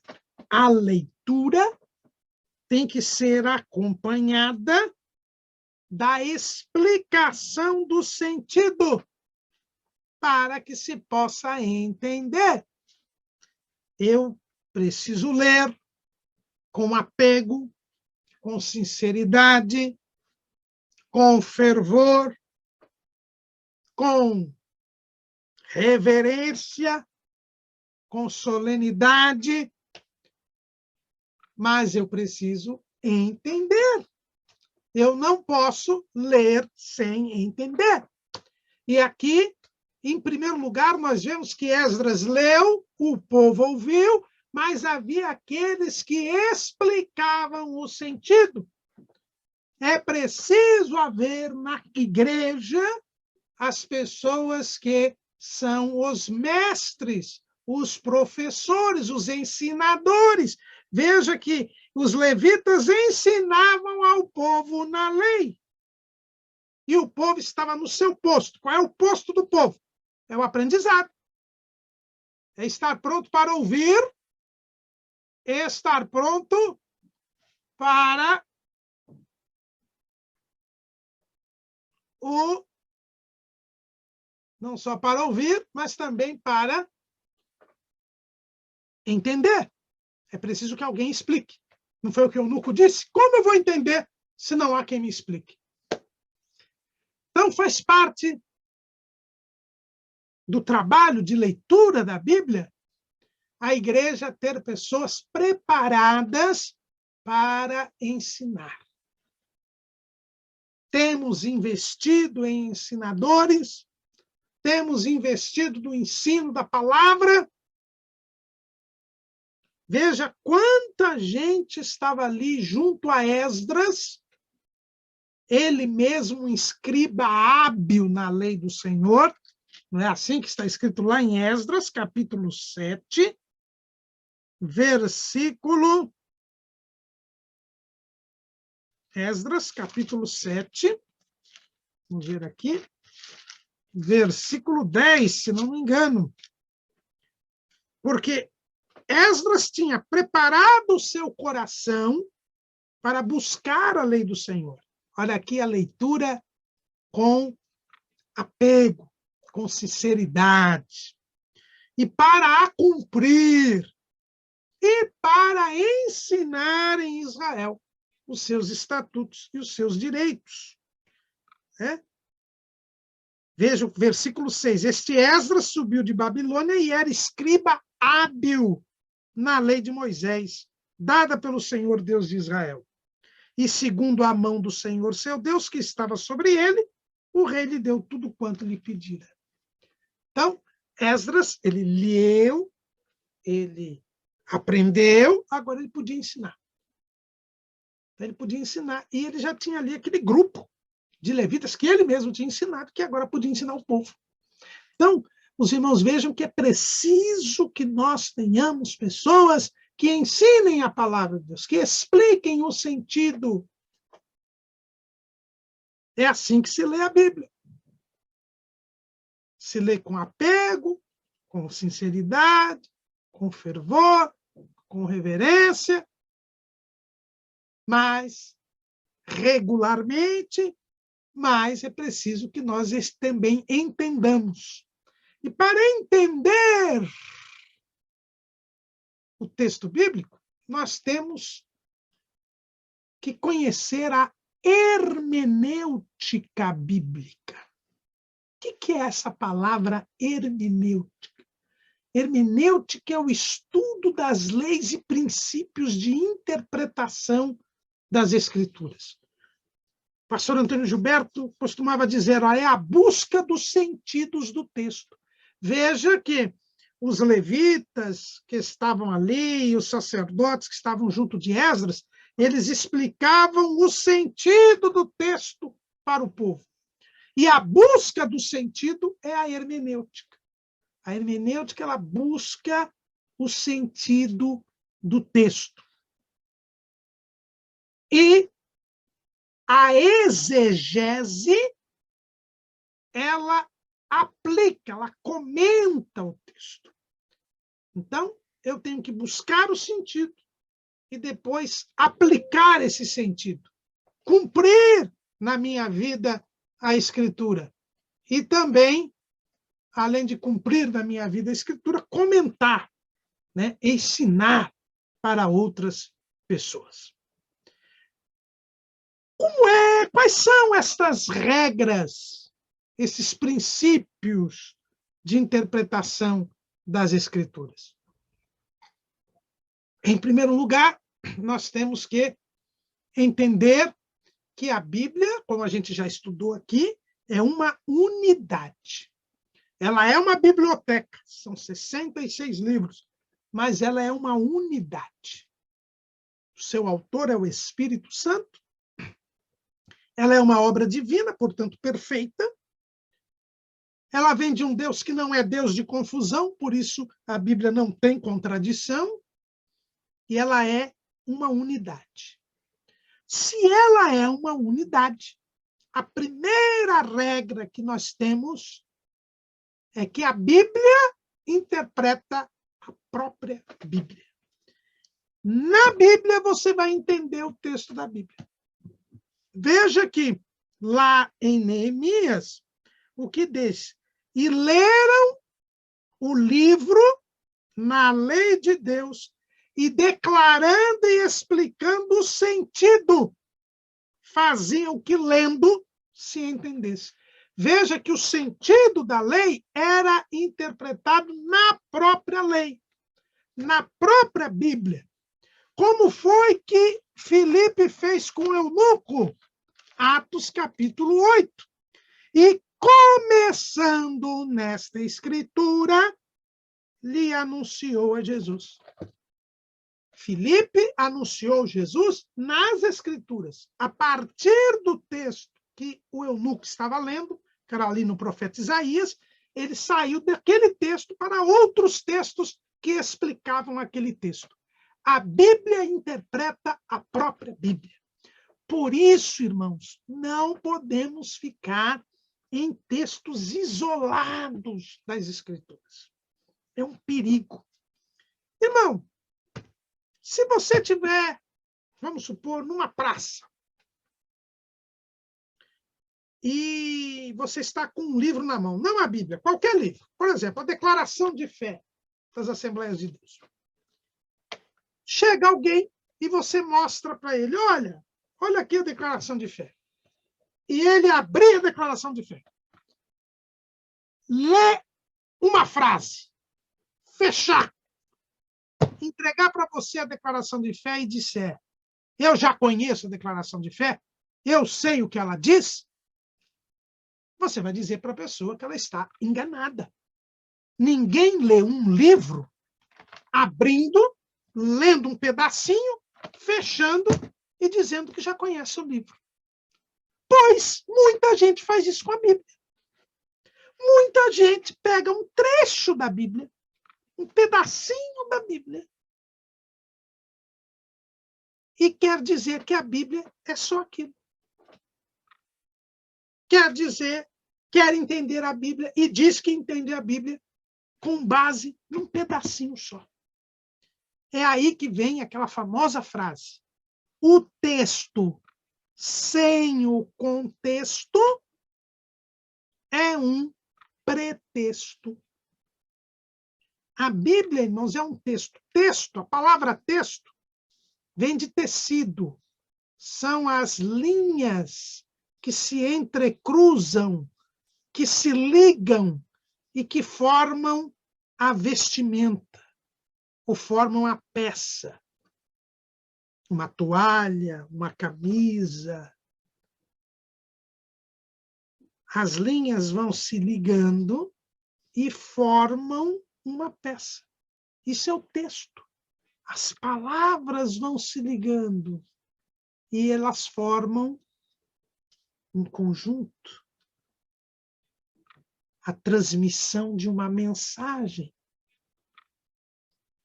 a leitura tem que ser acompanhada da explicação do sentido, para que se possa entender. Eu preciso ler com apego, com sinceridade, com fervor, com reverência, com solenidade, mas eu preciso entender. Eu não posso ler sem entender. E aqui, em primeiro lugar, nós vemos que Esdras leu, o povo ouviu, mas havia aqueles que explicavam o sentido. É preciso haver na igreja as pessoas que são os mestres, os professores, os ensinadores. Veja que os levitas ensinavam ao povo na lei. E o povo estava no seu posto. Qual é o posto do povo? É o aprendizado. É estar pronto para ouvir, estar pronto para não só para ouvir, mas também para entender. É preciso que alguém explique. Não foi o que o eunuco disse? Como eu vou entender se não há quem me explique? Então, faz parte do trabalho de leitura da Bíblia a igreja ter pessoas preparadas para ensinar. Temos investido em ensinadores, temos investido no ensino da palavra. Veja quanta gente estava ali junto a Esdras, ele mesmo um escriba hábil na lei do Senhor. Não é assim que está escrito lá em Esdras, capítulo 7, versículo... Esdras, capítulo 7, vamos ver aqui, versículo 10, se não me engano. Porque Esdras tinha preparado o seu coração para buscar a lei do Senhor. Olha aqui a leitura com apego, com sinceridade. E para a cumprir, e para ensinar em Israel os seus estatutos e os seus direitos. Veja o versículo 6. Este Esdras subiu de Babilônia e era escriba hábil na lei de Moisés, dada pelo Senhor Deus de Israel. E segundo a mão do Senhor seu Deus, que estava sobre ele, o rei lhe deu tudo quanto lhe pedira. Então, Esdras, ele leu, ele aprendeu, agora ele podia ensinar. Ele podia ensinar, e ele já tinha ali aquele grupo de levitas que ele mesmo tinha ensinado, que agora podia ensinar o povo. Então, os irmãos vejam que é preciso que nós tenhamos pessoas que ensinem a palavra de Deus, que expliquem o sentido. É assim que se lê a Bíblia. Se lê com apego, com sinceridade, com fervor, com reverência, mas regularmente, mas é preciso que nós também entendamos. E para entender o texto bíblico, nós temos que conhecer a hermenêutica bíblica. O que é essa palavra hermenêutica? Hermenêutica é o estudo das leis e princípios de interpretação das Escrituras. O pastor Antônio Gilberto costumava dizer, é a busca dos sentidos do texto. Veja que os levitas que estavam ali, os sacerdotes que estavam junto de Esdras, eles explicavam o sentido do texto para o povo. E a busca do sentido é a hermenêutica. A hermenêutica, ela busca o sentido do texto. E a exegese, ela aplica, ela comenta o texto. Então, eu tenho que buscar o sentido e depois aplicar esse sentido, cumprir na minha vida a Escritura. E também, além de cumprir na minha vida a Escritura, comentar, né? Ensinar para outras pessoas. Quais são estas regras, esses princípios de interpretação das Escrituras? Em primeiro lugar, nós temos que entender que a Bíblia, como a gente já estudou aqui, é uma unidade. Ela é uma biblioteca, são 66 livros, mas ela é uma unidade. O seu autor é o Espírito Santo. Ela é uma obra divina, portanto, perfeita. Ela vem de um Deus que não é Deus de confusão, por isso a Bíblia não tem contradição. E ela é uma unidade. Se ela é uma unidade, a primeira regra que nós temos é que a Bíblia interpreta a própria Bíblia. Na Bíblia, você vai entender o texto da Bíblia. Veja que lá em Neemias, o que diz? E leram o livro na lei de Deus e declarando e explicando o sentido, faziam que lendo se entendesse. Veja que o sentido da lei era interpretado na própria lei, na própria Bíblia. Como foi que Filipe fez com o eunuco? Atos capítulo 8. E começando nesta escritura, lhe anunciou a Jesus. Filipe anunciou Jesus nas Escrituras. A partir do texto que o eunuco estava lendo, que era ali no profeta Isaías, ele saiu daquele texto para outros textos que explicavam aquele texto. A Bíblia interpreta a própria Bíblia. Por isso, irmãos, não podemos ficar em textos isolados das Escrituras. É um perigo. Irmão, se você tiver, vamos supor, numa praça, e você está com um livro na mão, não a Bíblia, qualquer livro, por exemplo, a Declaração de Fé das Assembleias de Deus. Chega alguém e você mostra para ele, olha aqui a Declaração de Fé. E ele abrir a Declaração de Fé. Lê uma frase, fechar, entregar para você a Declaração de Fé e disser, eu já conheço a Declaração de Fé, eu sei o que ela diz, você vai dizer para a pessoa que ela está enganada. Ninguém lê um livro abrindo, lendo um pedacinho, fechando e dizendo que já conhece o livro. Pois muita gente faz isso com a Bíblia. Muita gente pega um trecho da Bíblia, um pedacinho da Bíblia, e quer dizer que a Bíblia é só aquilo. Quer entender a Bíblia e diz que entende a Bíblia com base num pedacinho só. É aí que vem aquela famosa frase. O texto sem o contexto é um pretexto. A Bíblia, irmãos, é um texto. Texto, a palavra texto, vem de tecido. São as linhas que se entrecruzam, que se ligam e que formam a vestimenta, ou formam a peça. Uma toalha, uma camisa. As linhas vão se ligando e formam uma peça. Isso é o texto. As palavras vão se ligando e elas formam um conjunto, a transmissão de uma mensagem.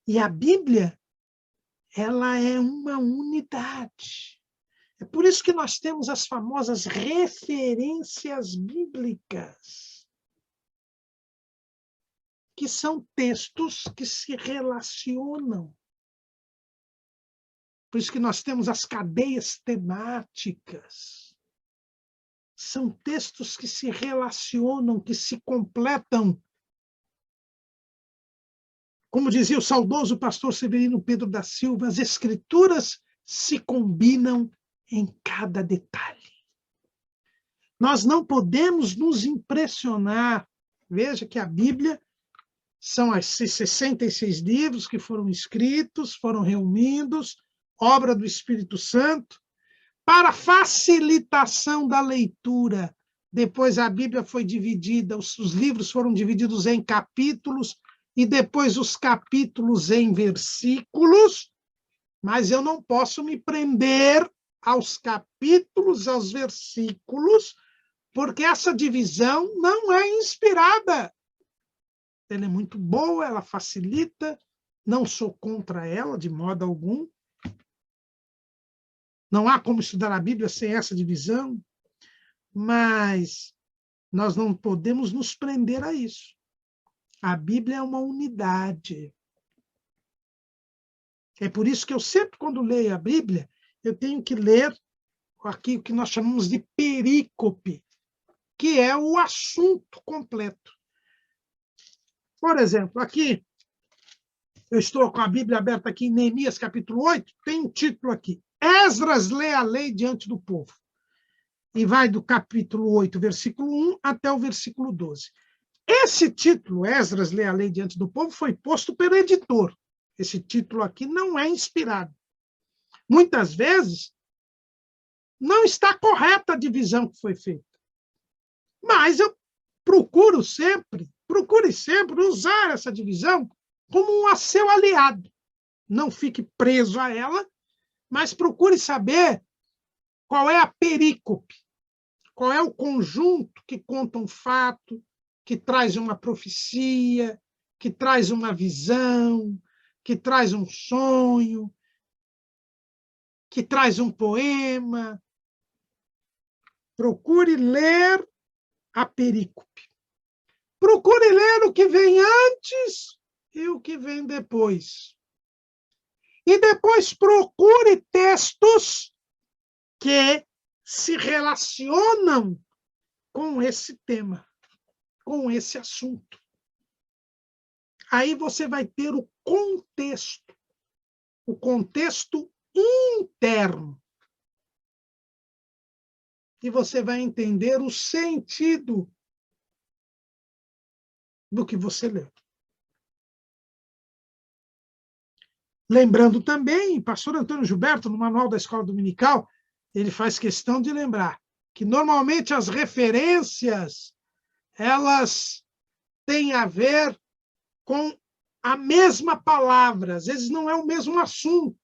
E a Bíblia, ela é uma unidade. É por isso que nós temos as famosas referências bíblicas, que são textos que se relacionam. Por isso que nós temos as cadeias temáticas. São textos que se relacionam, que se completam. Como dizia o saudoso pastor Severino Pedro da Silva, as escrituras se combinam em cada detalhe. Nós não podemos nos impressionar. Veja que a Bíblia são esses 66 livros que foram escritos, foram reunidos, obra do Espírito Santo, para facilitação da leitura. Depois a Bíblia foi dividida, os livros foram divididos em capítulos, e depois os capítulos em versículos, mas eu não posso me prender aos capítulos, aos versículos, porque essa divisão não é inspirada. Ela é muito boa, ela facilita, não sou contra ela de modo algum. Não há como estudar a Bíblia sem essa divisão, mas nós não podemos nos prender a isso. A Bíblia é uma unidade. É por isso que eu sempre, quando leio a Bíblia, eu tenho que ler aqui o que nós chamamos de perícope, que é o assunto completo. Por exemplo, aqui, eu estou com a Bíblia aberta aqui em Neemias, capítulo 8, tem um título aqui, Esdras lê a lei diante do povo. E vai do capítulo 8, versículo 1, até o versículo 12. Esse título, Esdras lê a lei diante do povo, foi posto pelo editor. Esse título aqui não é inspirado. Muitas vezes, não está correta a divisão que foi feita. Mas eu procure sempre usar essa divisão como um seu aliado. Não fique preso a ela, mas procure saber qual é a perícope, qual é o conjunto que conta um fato, que traz uma profecia, que traz uma visão, que traz um sonho, que traz um poema. Procure ler a perícope. Procure ler o que vem antes e o que vem depois. E depois procure textos que se relacionam com esse tema, com esse assunto. Aí você vai ter o contexto interno. E você vai entender o sentido do que você leu. Lembrando também, pastor Antônio Gilberto, no Manual da Escola Dominical, ele faz questão de lembrar que, normalmente, as referências, elas têm a ver com a mesma palavra, às vezes não é o mesmo assunto.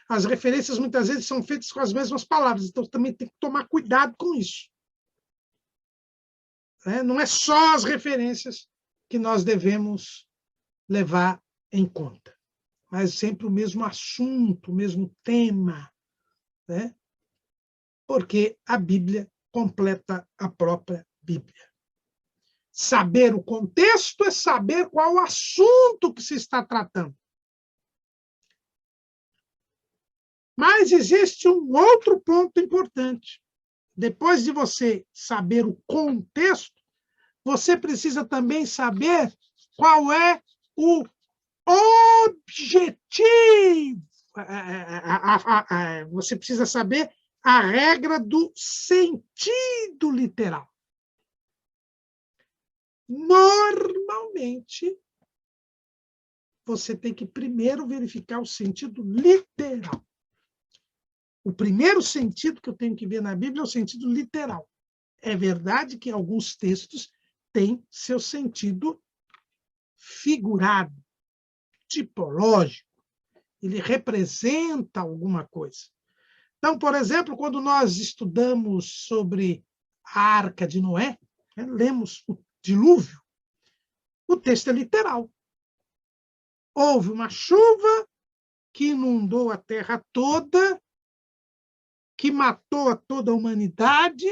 As referências, muitas vezes, são feitas com as mesmas palavras, então também tem que tomar cuidado com isso. Não é só as referências que nós devemos levar em conta, mas sempre o mesmo assunto, o mesmo tema, né? Porque a Bíblia completa a própria Bíblia. Saber o contexto é saber qual o assunto que se está tratando. Mas existe um outro ponto importante. Depois de você saber o contexto, você precisa também saber qual é o objetivo. Você precisa saber a regra do sentido literal. Normalmente, você tem que primeiro verificar o sentido literal. O primeiro sentido que eu tenho que ver na Bíblia é o sentido literal. É verdade que alguns textos têm seu sentido figurado, tipológico. Ele representa alguma coisa. Então, por exemplo, quando nós estudamos sobre a Arca de Noé, lemos o dilúvio, o texto é literal. Houve uma chuva que inundou a terra toda, que matou a toda a humanidade,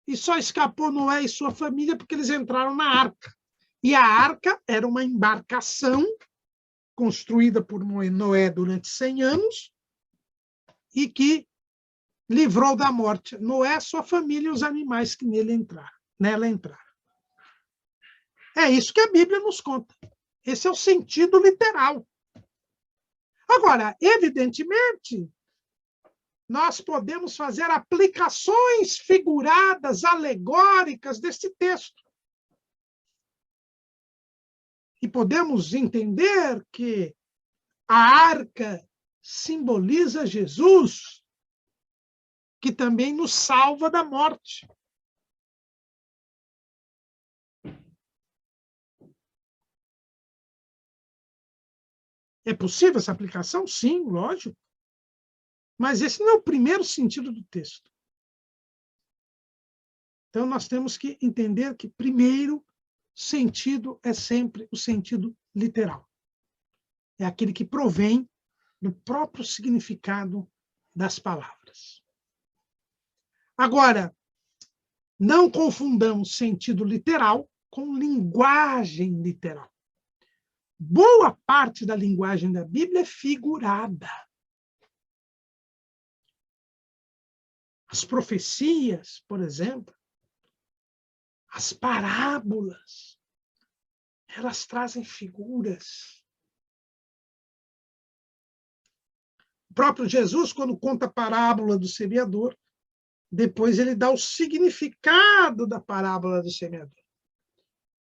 e só escapou Noé e sua família porque eles entraram na arca. E a arca era uma embarcação construída por Noé durante 100 anos e que livrou da morte Noé, sua família e os animais que nela entraram. É isso que a Bíblia nos conta. Esse é o sentido literal. Agora, evidentemente, nós podemos fazer aplicações figuradas, alegóricas desse texto. E podemos entender que a arca simboliza Jesus, que também nos salva da morte. É possível essa aplicação? Sim, lógico. Mas esse não é o primeiro sentido do texto. Então, nós temos que entender que, primeiro, sentido é sempre o sentido literal. É aquele que provém do próprio significado das palavras. Agora, não confundamos sentido literal com linguagem literal. Boa parte da linguagem da Bíblia é figurada. As profecias, por exemplo, as parábolas, elas trazem figuras. O próprio Jesus, quando conta a parábola do semeador, depois ele dá o significado da parábola do semeador.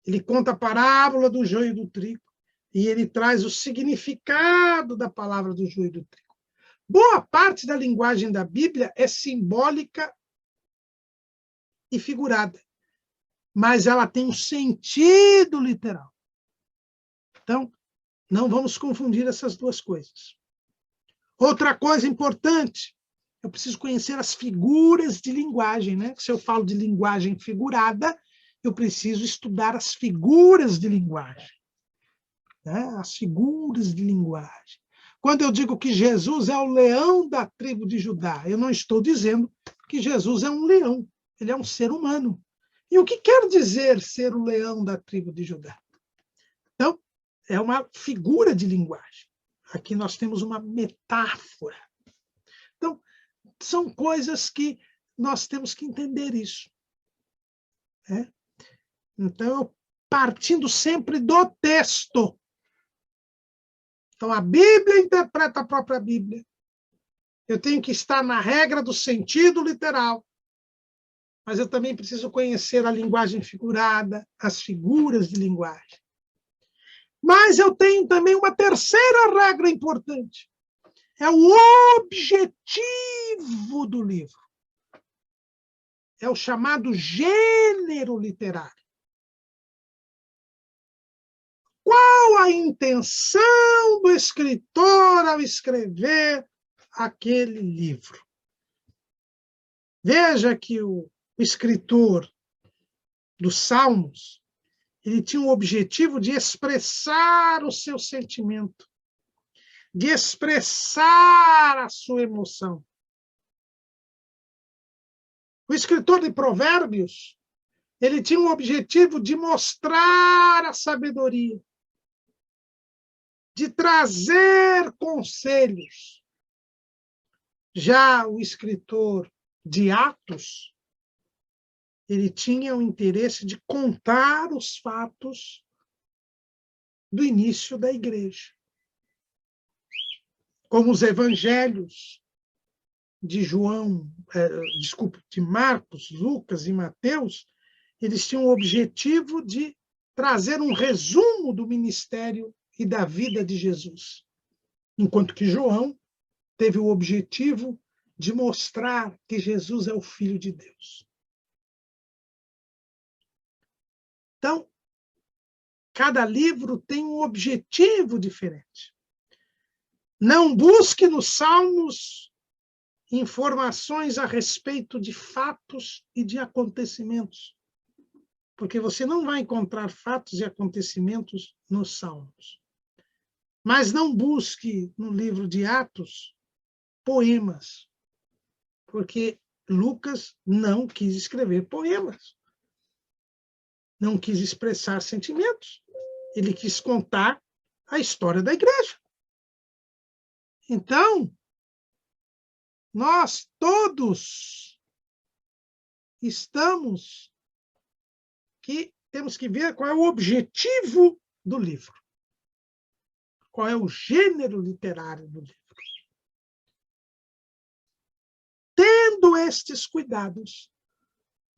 Ele conta a parábola do joio e do trigo, e ele traz o significado da palavra do joio e do trigo. Boa parte da linguagem da Bíblia é simbólica e figurada, mas ela tem um sentido literal. Então, não vamos confundir essas duas coisas. Outra coisa importante, eu preciso conhecer as figuras de linguagem, né? Se eu falo de linguagem figurada, eu preciso estudar as figuras de linguagem. Né? As figuras de linguagem. Quando eu digo que Jesus é o leão da tribo de Judá, eu não estou dizendo que Jesus é um leão, ele é um ser humano. E o que quer dizer ser o leão da tribo de Judá? Então, é uma figura de linguagem. Aqui nós temos uma metáfora. Então, são coisas que nós temos que entender isso. Né? Então, partindo sempre do texto. Então, a Bíblia interpreta a própria Bíblia. Eu tenho que estar na regra do sentido literal. Mas eu também preciso conhecer a linguagem figurada, as figuras de linguagem. Mas eu tenho também uma terceira regra importante. É o objetivo do livro. É o chamado gênero literário. Qual a intenção do escritor ao escrever aquele livro? Veja que o escritor dos Salmos, ele tinha o objetivo de expressar o seu sentimento, de expressar a sua emoção. O escritor de Provérbios, ele tinha o objetivo de mostrar a sabedoria, de trazer conselhos. Já o escritor de Atos, ele tinha o interesse de contar os fatos do início da igreja. Como os evangelhos de de Marcos, Lucas e Mateus, eles tinham o objetivo de trazer um resumo do ministério e da vida de Jesus. Enquanto que João teve o objetivo de mostrar que Jesus é o Filho de Deus. Então, cada livro tem um objetivo diferente. Não busque nos Salmos informações a respeito de fatos e de acontecimentos, porque você não vai encontrar fatos e acontecimentos nos Salmos. Mas não busque no livro de Atos poemas, porque Lucas não quis escrever poemas, não quis expressar sentimentos, ele quis contar a história da igreja. Então, nós todos temos que ver qual é o objetivo do livro, qual é o gênero literário do livro. Tendo estes cuidados,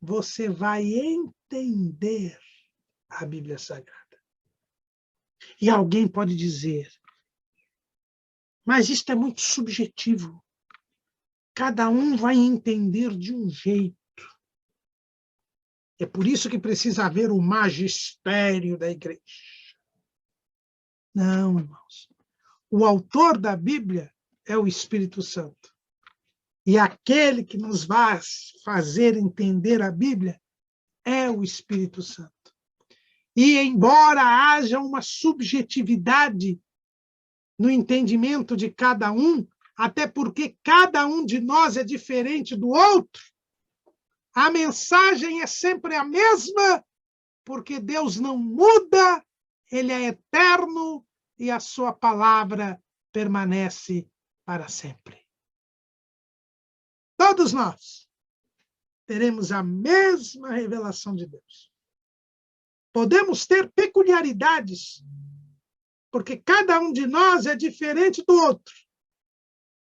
você vai entender a Bíblia Sagrada. E alguém pode dizer, mas isto é muito subjetivo. Cada um vai entender de um jeito. É por isso que precisa haver o magistério da igreja. Não, irmãos. O autor da Bíblia é o Espírito Santo. E aquele que nos vai fazer entender a Bíblia é o Espírito Santo. E embora haja uma subjetividade no entendimento de cada um, até porque cada um de nós é diferente do outro, a mensagem é sempre a mesma, porque Deus não muda, ele é eterno e a sua palavra permanece para sempre. Todos nós teremos a mesma revelação de Deus. Podemos ter peculiaridades, porque cada um de nós é diferente do outro,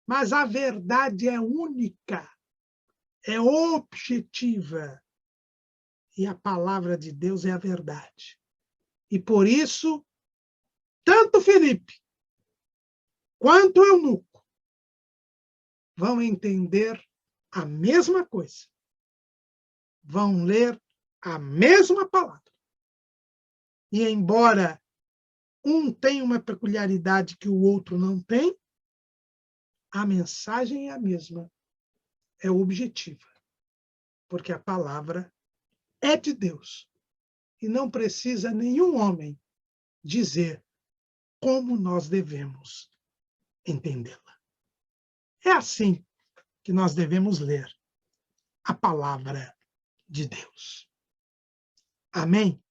mas a verdade é única, é objetiva, e a palavra de Deus é a verdade. E por isso, tanto Felipe quanto Eunuco vão entender a mesma coisa, vão ler a mesma palavra. E embora um tenha uma peculiaridade que o outro não tem, a mensagem é a mesma, é objetiva, porque a palavra é de Deus e não precisa nenhum homem dizer como nós devemos entendê-la. É assim que nós devemos ler a palavra de Deus. Amém?